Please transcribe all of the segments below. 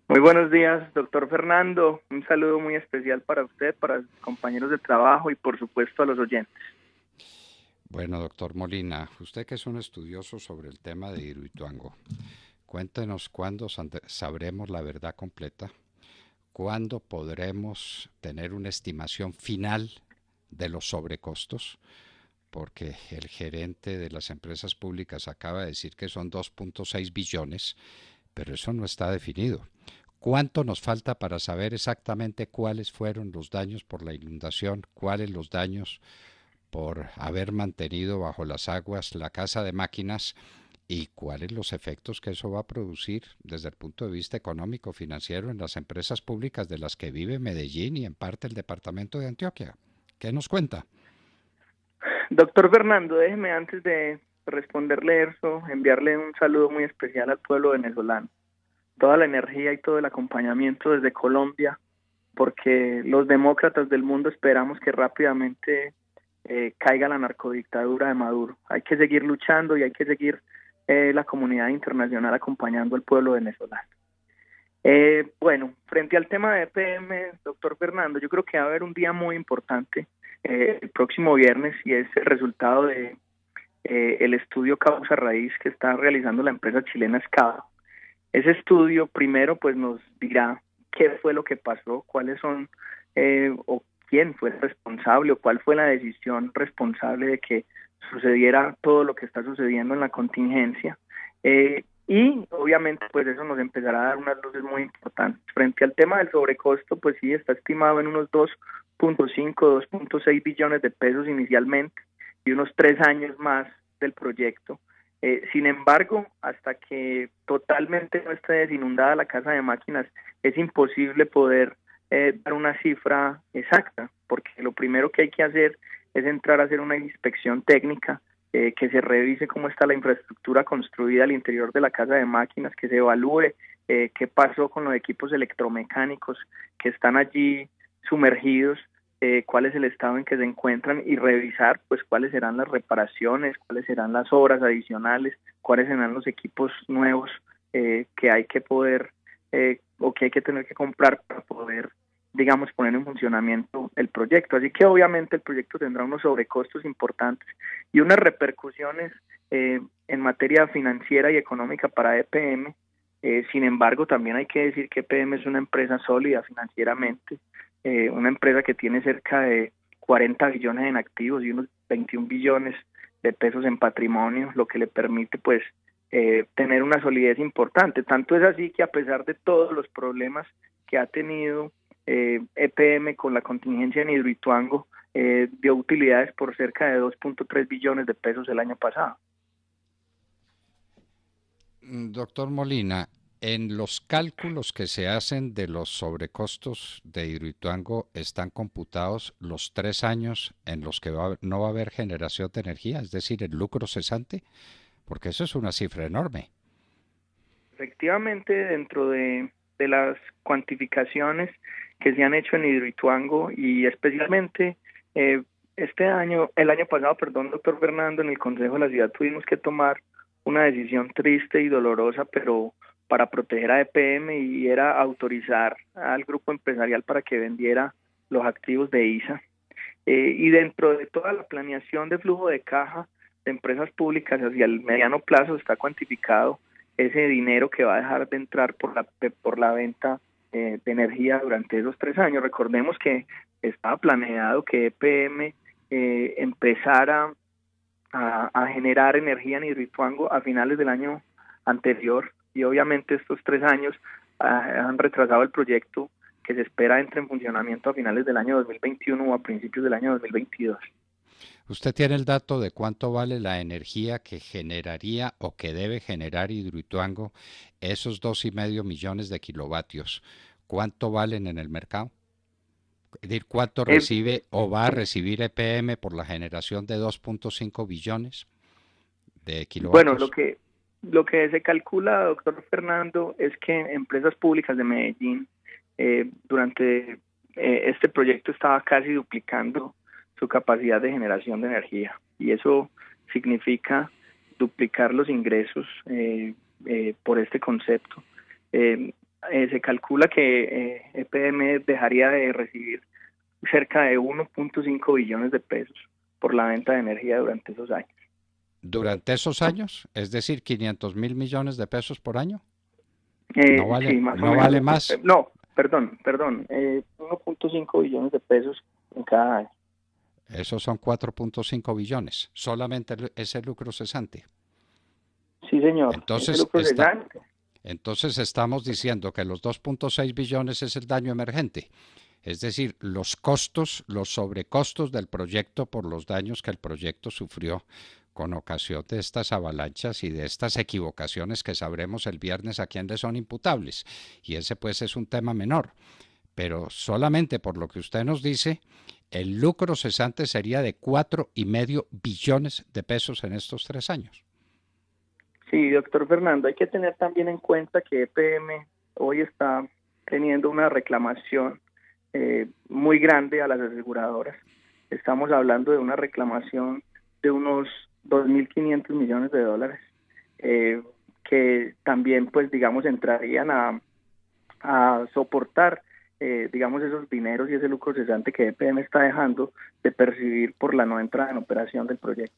Muy buenos días, doctor Fernando. Un saludo muy especial para usted, para sus compañeros de trabajo y por supuesto a los oyentes. Bueno, doctor Molina, usted que es un estudioso sobre el tema de Hidroituango, cuéntenos cuándo sabremos la verdad completa, cuándo podremos tener una estimación final de los sobrecostos, porque el gerente de las empresas públicas acaba de decir que son 2.6 billones, pero eso no está definido. ¿Cuánto nos falta para saber exactamente cuáles fueron los daños por la inundación, cuáles los daños por haber mantenido bajo las aguas la casa de máquinas y cuáles los efectos que eso va a producir desde el punto de vista económico financiero en las empresas públicas de las que vive Medellín y en parte el departamento de Antioquia? ¿Qué nos cuenta? Doctor Fernando, déjeme antes de responderle eso, enviarle un saludo muy especial al pueblo venezolano. Toda la energía y todo el acompañamiento desde Colombia, porque los demócratas del mundo esperamos que rápidamente caiga la narcodictadura de Maduro. Hay que seguir luchando y hay que seguir la comunidad internacional acompañando al pueblo venezolano. Bueno, frente al tema de EPM, doctor Fernando, yo creo que va a haber un día muy importante el próximo viernes y es el resultado de el estudio causa raíz que está realizando la empresa chilena Scava. Ese estudio primero pues nos dirá qué fue lo que pasó, cuáles son o quién fue el responsable o cuál fue la decisión responsable de que sucediera todo lo que está sucediendo en la contingencia. Y obviamente pues eso nos empezará a dar unas luces muy importantes. Frente al tema del sobrecosto, pues sí, está estimado en unos 2.5, 2.6 billones de pesos inicialmente y unos 3 años más del proyecto. Sin embargo, hasta que totalmente no esté desinundada la casa de máquinas, es imposible poder dar una cifra exacta, porque lo primero que hay que hacer es entrar a hacer una inspección técnica, que se revise cómo está la infraestructura construida al interior de la casa de máquinas, que se evalúe qué pasó con los equipos electromecánicos que están allí sumergidos, cuál es el estado en que se encuentran y revisar pues cuáles serán las reparaciones, cuáles serán las obras adicionales, cuáles serán los equipos nuevos que hay que poder o que hay que tener que comprar para poder, digamos, poner en funcionamiento el proyecto. Así que obviamente el proyecto tendrá unos sobrecostos importantes y unas repercusiones en materia financiera y económica para EPM. Sin embargo, también hay que decir que EPM es una empresa sólida financieramente, una empresa que tiene cerca de 40 billones en activos y unos 21 billones de pesos en patrimonio, lo que le permite pues tener una solidez importante. Tanto es así que a pesar de todos los problemas que ha tenido EPM con la contingencia en Hidroituango, dio utilidades por cerca de 2.3 billones de pesos el año pasado. Doctor Molina, en los cálculos que se hacen de los sobrecostos de Hidroituango están computados los 3 años en los que no va a haber generación de energía, es decir, el lucro cesante, porque eso es una cifra enorme. Efectivamente, dentro de las cuantificaciones que se han hecho en Hidroituango y especialmente este año, el año pasado, perdón, doctor Fernando, en el Consejo de la Ciudad tuvimos que tomar una decisión triste y dolorosa, pero para proteger a EPM y era autorizar al grupo empresarial para que vendiera los activos de ISA. Y dentro de toda la planeación de flujo de caja de empresas públicas hacia el mediano plazo está cuantificado ese dinero que va a dejar de entrar por la venta de energía durante esos 3 años. Recordemos que estaba planeado que EPM empezara a generar energía en Hidroituango a finales del año anterior y obviamente estos 3 años han retrasado el proyecto que se espera entre en funcionamiento a finales del año 2021 o a principios del año 2022. ¿Usted tiene el dato de cuánto vale la energía que generaría o que debe generar Hidroituango esos 2,5 millones de kilovatios? ¿Cuánto valen en el mercado? Es decir, ¿cuánto Eh, recibe o va a recibir EPM por la generación de 2.5 billones de bueno, kilovatios? lo que se calcula, doctor Fernando, es que empresas públicas de Medellín durante este proyecto estaba casi duplicando su capacidad de generación de energía y eso significa duplicar los ingresos por este concepto. se calcula que EPM dejaría de recibir cerca de 1.5 billones de pesos por la venta de energía durante esos años. ¿Durante esos años? Es decir, 500.000 millones de pesos por año. Sí, más o No menos. vale más. No, perdón, 1.5 billones de pesos en cada año. Esos son 4.5 billones, solamente ese lucro cesante. Sí, señor, ese Entonces, lucro cesante. entonces estamos diciendo que los 2.6 billones es el daño emergente, es decir, los costos, los sobrecostos del proyecto por los daños que el proyecto sufrió con ocasión de estas avalanchas y de estas equivocaciones que sabremos el viernes a quién le son imputables. Y ese pues es un tema menor. Pero solamente por lo que usted nos dice, el lucro cesante sería de 4,5 billones de pesos en estos 3 años. Sí, doctor Fernando, hay que tener también en cuenta que EPM hoy está teniendo una reclamación muy grande a las aseguradoras. Estamos hablando de una reclamación de unos 2.500 millones de dólares, que también, pues, digamos, entrarían a soportar, digamos, esos dineros y ese lucro cesante que EPM está dejando de percibir por la no entrada en operación del proyecto.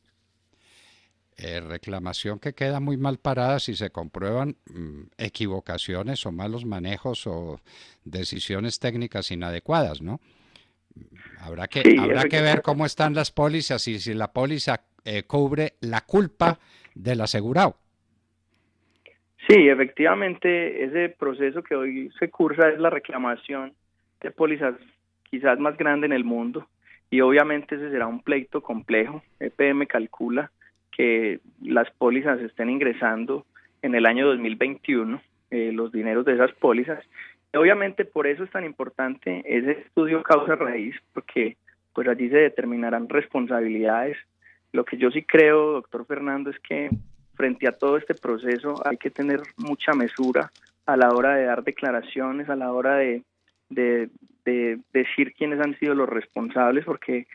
Reclamación que queda muy mal parada si se comprueban equivocaciones o malos manejos o decisiones técnicas inadecuadas, ¿no? Sí, Habrá que ver cómo están las pólizas y si la póliza cubre la culpa del asegurado. Sí, efectivamente, ese proceso que hoy se cursa es la reclamación de pólizas quizás más grande en el mundo, y obviamente ese será un pleito complejo. EPM calcula que las pólizas estén ingresando en el año 2021, los dineros de esas pólizas. Y obviamente por eso es tan importante ese estudio causa raíz, porque pues allí se determinarán responsabilidades. Lo que yo sí creo, doctor Fernando, es que frente a todo este proceso hay que tener mucha mesura a la hora de dar declaraciones, a la hora de decir quiénes han sido los responsables, porque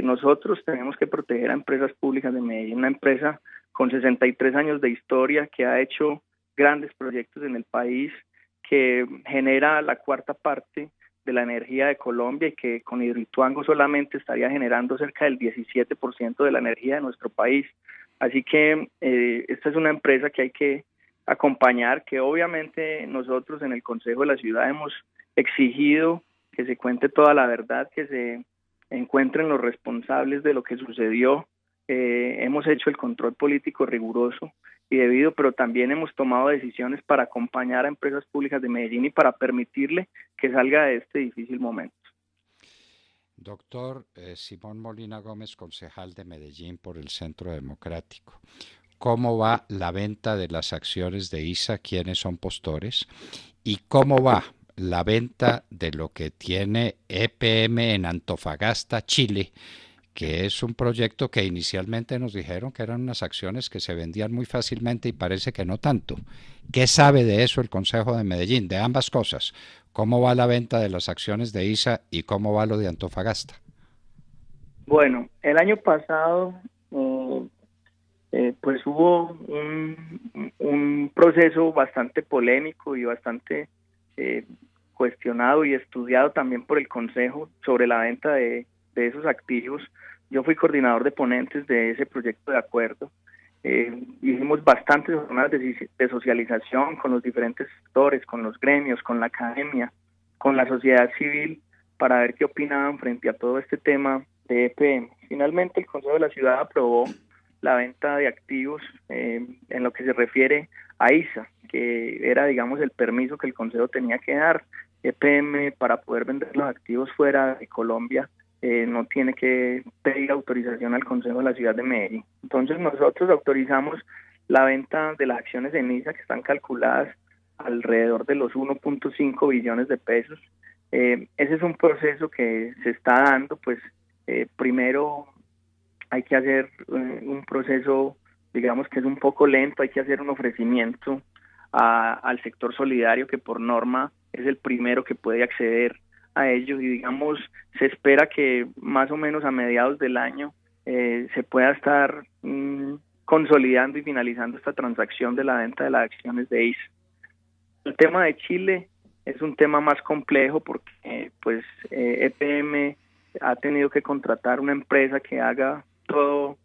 nosotros tenemos que proteger a empresas públicas de Medellín, una empresa con 63 años de historia que ha hecho grandes proyectos en el país, que genera la cuarta parte de la energía de Colombia y que con Hidroituango solamente estaría generando cerca del 17% de la energía de nuestro país. Así que esta es una empresa que hay que acompañar, que obviamente nosotros en el Consejo de la Ciudad hemos exigido que se cuente toda la verdad, que se encuentren los responsables de lo que sucedió. Hemos hecho el control político riguroso y debido, pero también hemos tomado decisiones para acompañar a empresas públicas de Medellín y para permitirle que salga de este difícil momento. Doctor Simón Molina Gómez, concejal de Medellín por el Centro Democrático. ¿Cómo va la venta de las acciones de ISA? ¿Quiénes son postores? ¿Y cómo va la venta de lo que tiene EPM en Antofagasta, Chile, que es un proyecto que inicialmente nos dijeron que eran unas acciones que se vendían muy fácilmente y parece que no tanto? ¿Qué sabe de eso el Consejo de Medellín, de ambas cosas? ¿Cómo va la venta de las acciones de ISA y cómo va lo de Antofagasta? Bueno, el año pasado pues hubo un proceso bastante polémico y bastante cuestionado y estudiado también por el Consejo sobre la venta de esos activos. Yo fui coordinador de ponentes de ese proyecto de acuerdo. Hicimos bastantes jornadas de socialización con los diferentes sectores, con los gremios, con la academia, con la sociedad civil, para ver qué opinaban frente a todo este tema de EPM. Finalmente, el Consejo de la Ciudad aprobó la venta de activos en lo que se refiere a ISA, que era, digamos, el permiso que el Consejo tenía que dar. EPM, para poder vender los activos fuera de Colombia, no tiene que pedir autorización al Consejo de la Ciudad de Medellín. Entonces nosotros autorizamos la venta de las acciones en ISA, que están calculadas alrededor de los 1.5 billones de pesos. Ese es un proceso que se está dando, pues primero hay que hacer un proceso, digamos, que es un poco lento. Hay que hacer un ofrecimiento al sector solidario, que por norma es el primero que puede acceder a ellos, y digamos, se espera que más o menos a mediados del año se pueda estar consolidando y finalizando esta transacción de la venta de las acciones de ISA. El tema de Chile es un tema más complejo porque pues EPM ha tenido que contratar una empresa que haga toda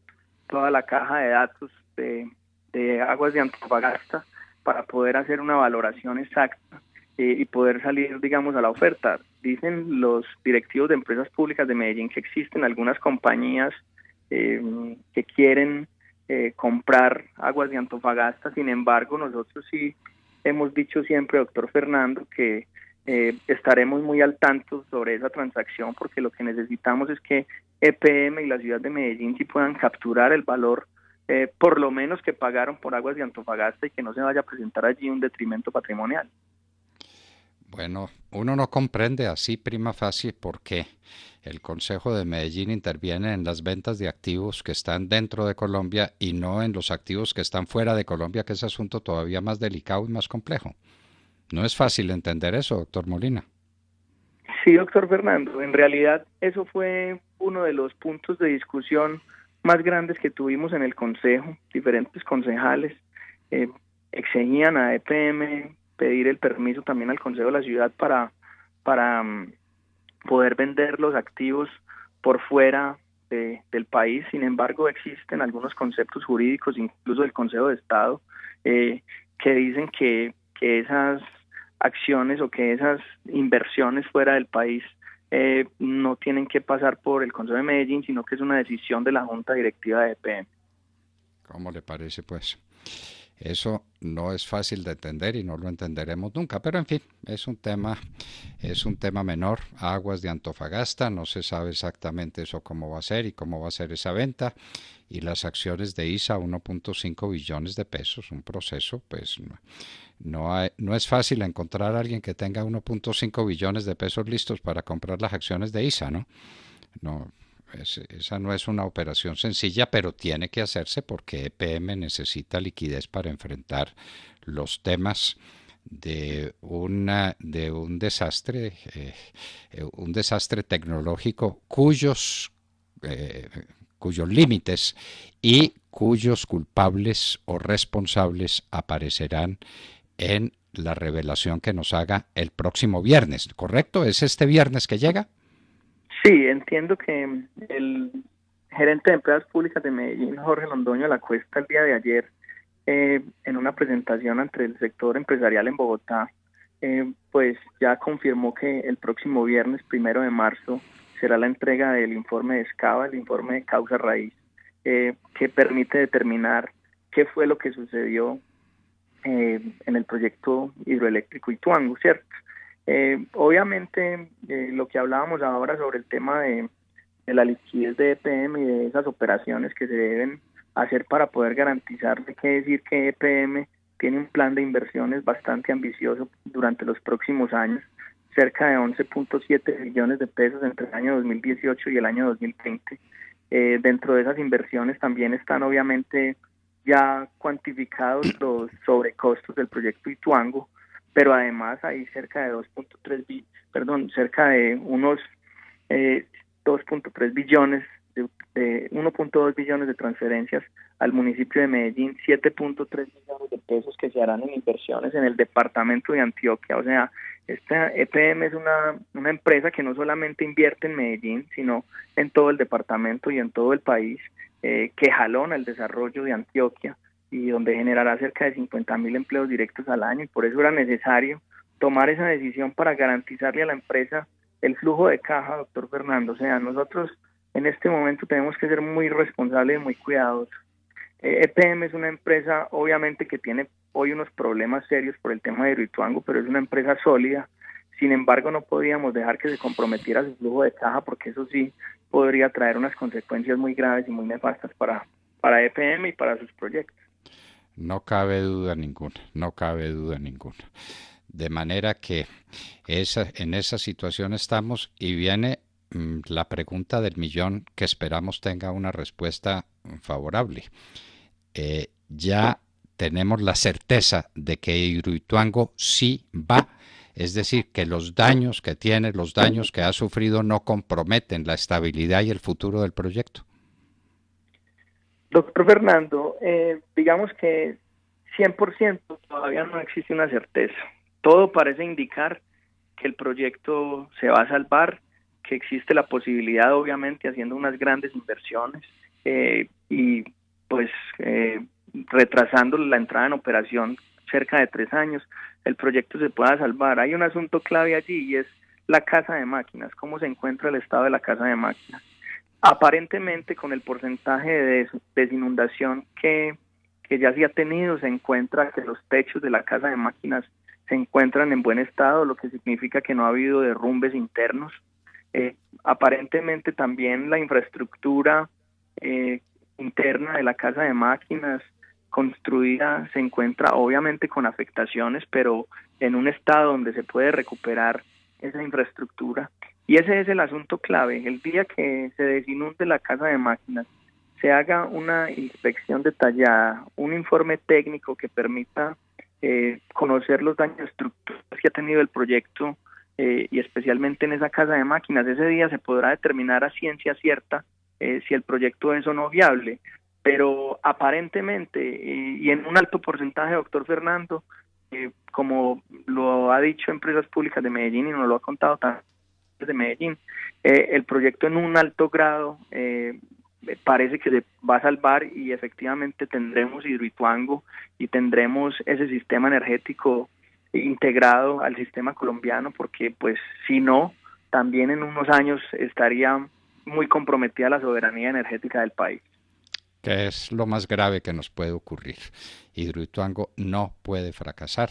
la caja de datos de Aguas de Antofagasta para poder hacer una valoración exacta y poder salir, digamos, a la oferta. Dicen los directivos de empresas públicas de Medellín que existen algunas compañías que quieren comprar Aguas de Antofagasta. Sin embargo, nosotros sí hemos dicho siempre, doctor Fernando, que estaremos muy al tanto sobre esa transacción, porque lo que necesitamos es que EPM y la ciudad de Medellín sí puedan capturar el valor por lo menos que pagaron por Aguas de Antofagasta y que no se vaya a presentar allí un detrimento patrimonial. Bueno, uno no comprende así prima facie por qué el Consejo de Medellín interviene en las ventas de activos que están dentro de Colombia y no en los activos que están fuera de Colombia, que es asunto todavía más delicado y más complejo. No es fácil entender eso, doctor Molina. Sí, doctor Fernando, en realidad eso fue uno de los puntos de discusión más grandes que tuvimos en el Consejo. Diferentes concejales eh, exigían a EPM pedir el permiso también al Consejo de la Ciudad para poder vender los activos por fuera del país. Sin embargo, existen algunos conceptos jurídicos, incluso del Consejo de Estado, que dicen que esas acciones o que esas inversiones fuera del país no tienen que pasar por el Consejo de Medellín, sino que es una decisión de la Junta Directiva de EPM. ¿Cómo le parece, pues? Eso no es fácil de entender y no lo entenderemos nunca, pero en fin, es un tema menor. Aguas de Antofagasta, no se sabe exactamente eso cómo va a ser y cómo va a ser esa venta. Y las acciones de ISA, 1.5 billones de pesos, un proceso, pues no es fácil encontrar a alguien que tenga 1.5 billones de pesos listos para comprar las acciones de ISA, ¿no? No, esa no es una operación sencilla, pero tiene que hacerse porque EPM necesita liquidez para enfrentar los temas un desastre tecnológico cuyos límites y cuyos culpables o responsables aparecerán en la revelación que nos haga el próximo viernes, ¿correcto? ¿Es este viernes que llega? Sí, entiendo que el gerente de empresas públicas de Medellín, Jorge Londoño de la Cuesta, el día de ayer, en una presentación ante el sector empresarial en Bogotá, pues ya confirmó que el próximo viernes, 1 de marzo, será la entrega del informe de Escava, el informe de causa raíz, que permite determinar qué fue lo que sucedió en el proyecto hidroeléctrico Ituango, ¿cierto? Obviamente, lo que hablábamos ahora sobre el tema de la liquidez de EPM y de esas operaciones que se deben hacer para poder garantizar, hay que decir que EPM tiene un plan de inversiones bastante ambicioso durante los próximos años, cerca de 11.7 billones de pesos entre el año 2018 y el año 2020. Dentro de esas inversiones también están obviamente ya cuantificados los sobrecostos del proyecto Ituango, pero además hay cerca de 2.3 billones, de 1.2 billones de transferencias al municipio de Medellín, 7.3 millones de pesos que se harán en inversiones en el departamento de Antioquia. O sea, esta EPM es una empresa que no solamente invierte en Medellín, sino en todo el departamento y en todo el país, que jalona el desarrollo de Antioquia y donde generará cerca de 50.000 empleos directos al año, y por eso era necesario tomar esa decisión para garantizarle a la empresa el flujo de caja, doctor Fernando. O sea, nosotros en este momento tenemos que ser muy responsables y muy cuidadosos. EPM es una empresa, obviamente, que tiene hoy unos problemas serios por el tema de Hidroituango, pero es una empresa sólida. Sin embargo, no podíamos dejar que se comprometiera su flujo de caja, porque eso sí podría traer unas consecuencias muy graves y muy nefastas para EPM y para sus proyectos. No cabe duda ninguna, no cabe duda ninguna. De manera que en esa situación estamos y viene la pregunta del millón que esperamos tenga una respuesta favorable. Ya tenemos la certeza de que Hidroituango sí va, es decir, que los daños que tiene, los daños que ha sufrido no comprometen la estabilidad y el futuro del proyecto. Doctor Fernando, digamos que 100% todavía no existe una certeza. todo parece indicar que el proyecto se va a salvar, que existe la posibilidad, obviamente, haciendo unas grandes inversiones y pues retrasando la entrada en operación cerca de 3 años, el proyecto se pueda salvar. Hay un asunto clave allí y es la casa de máquinas, cómo se encuentra el estado de la casa de máquinas. Aparentemente, con el porcentaje de desinundación que ya se ha tenido, se encuentra que los techos de la casa de máquinas se encuentran en buen estado, lo que significa que no ha habido derrumbes internos. Aparentemente también la infraestructura interna de la casa de máquinas construida se encuentra obviamente con afectaciones, pero en un estado donde se puede recuperar esa infraestructura. Y ese es el asunto clave. El día que se desinunde la casa de máquinas, se haga una inspección detallada, un informe técnico que permita conocer los daños estructurales que ha tenido el proyecto y especialmente en esa casa de máquinas. Ese día se podrá determinar a ciencia cierta si el proyecto es o no viable, pero aparentemente y en un alto porcentaje, doctor Fernando, como lo ha dicho Empresas Públicas de Medellín y nos lo ha contado también de Medellín, el proyecto en un alto grado parece que se va a salvar y efectivamente tendremos Hidroituango y tendremos ese sistema energético integrado al sistema colombiano, porque pues si no, también en unos años estaría muy comprometida la soberanía energética del país. Que es lo más grave que nos puede ocurrir. Hidroituango no puede fracasar,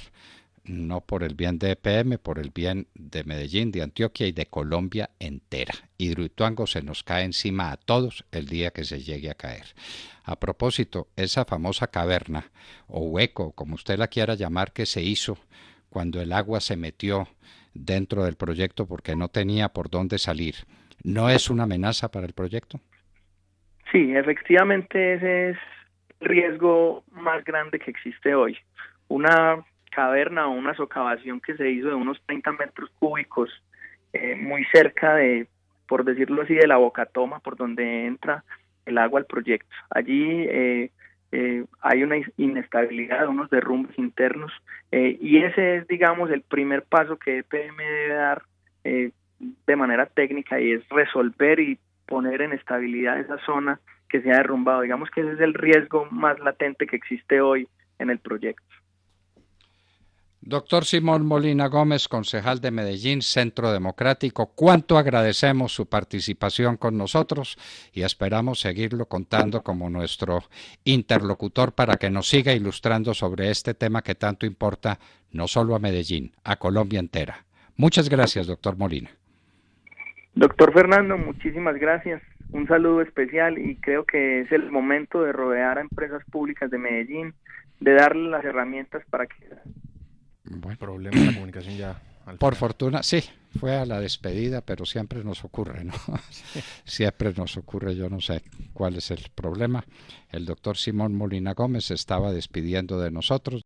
no por el bien de EPM, por el bien de Medellín, de Antioquia y de Colombia entera. Hidroituango se nos cae encima a todos el día que se llegue a caer. A propósito, esa famosa caverna o hueco, como usted la quiera llamar, que se hizo cuando el agua se metió dentro del proyecto porque no tenía por dónde salir, ¿no es una amenaza para el proyecto? Sí, efectivamente ese es el riesgo más grande que existe hoy. Una caverna o una socavación que se hizo de unos 30 metros cúbicos, muy cerca de, por decirlo así, de la bocatoma por donde entra el agua al proyecto. Allí hay una inestabilidad, unos derrumbes internos, y ese es, digamos, el primer paso que EPM debe dar de manera técnica, y es resolver y poner en estabilidad esa zona que se ha derrumbado. Digamos que ese es el riesgo más latente que existe hoy en el proyecto. Doctor Simón Molina Gómez, concejal de Medellín, Centro Democrático, cuánto agradecemos su participación con nosotros y esperamos seguirlo contando como nuestro interlocutor para que nos siga ilustrando sobre este tema que tanto importa no solo a Medellín, a Colombia entera. Muchas gracias, doctor Molina. Doctor Fernando, muchísimas gracias. Un saludo especial y creo que es el momento de rodear a Empresas Públicas de Medellín, de darle las herramientas para que... Bueno. Problema de la comunicación ya. Por fortuna, sí, fue a la despedida, pero siempre nos ocurre, ¿no? Sí. Siempre nos ocurre, yo no sé cuál es el problema. El doctor Simón Molina Gómez se estaba despidiendo de nosotros.